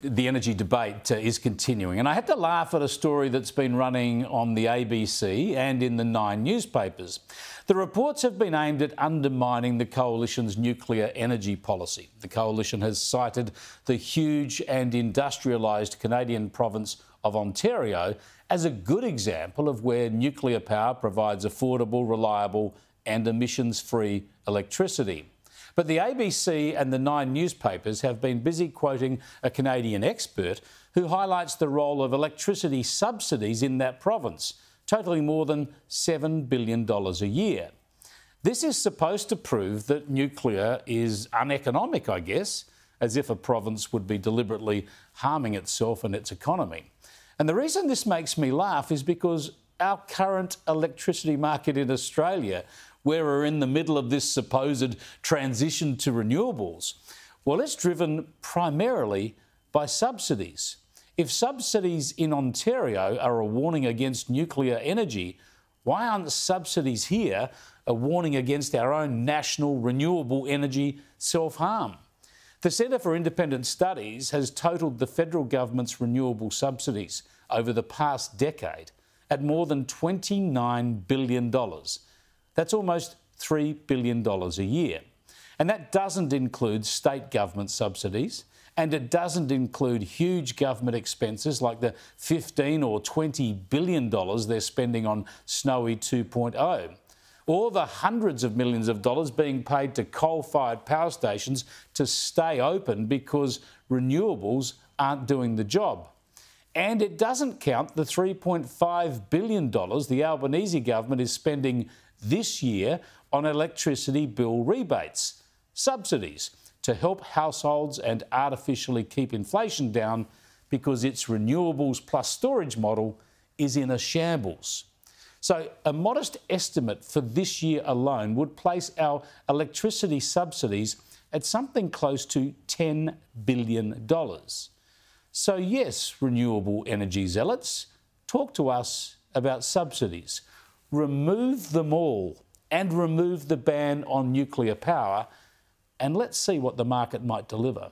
The energy debate is continuing, and I had to laugh at a story that's been running on the ABC and in the 9 newspapers. The reports have been aimed at undermining the Coalition's nuclear energy policy. The Coalition has cited the huge and industrialised Canadian province of Ontario as a good example of where nuclear power provides affordable, reliable and emissions-free electricity. But the ABC and the 9 newspapers have been busy quoting a Canadian expert who highlights the role of electricity subsidies in that province, totalling more than $7 billion a year. This is supposed to prove that nuclear is uneconomic, I guess, as if a province would be deliberately harming itself and its economy. And the reason this makes me laugh is because our current electricity market in Australia, where we're in the middle of this supposed transition to renewables, well, it's driven primarily by subsidies. If subsidies in Ontario are a warning against nuclear energy, why aren't subsidies here a warning against our own national renewable energy self-harm? The Centre for Independent Studies has totaled the federal government's renewable subsidies over the past decade at more than $29 billion. That's almost $3 billion a year. And that doesn't include state government subsidies, and it doesn't include huge government expenses like the $15 or $20 billion they're spending on Snowy 2.0, or the hundreds of millions of dollars being paid to coal-fired power stations to stay open because renewables aren't doing the job. And it doesn't count the $3.5 billion the Albanese government is spending this year on electricity bill rebates, subsidies, to help households and artificially keep inflation down because its renewables plus storage model is in a shambles. So a modest estimate for this year alone would place our electricity subsidies at something close to $10 billion. So yes, renewable energy zealots, talk to us about subsidies. Remove them all and remove the ban on nuclear power, and let's see what the market might deliver.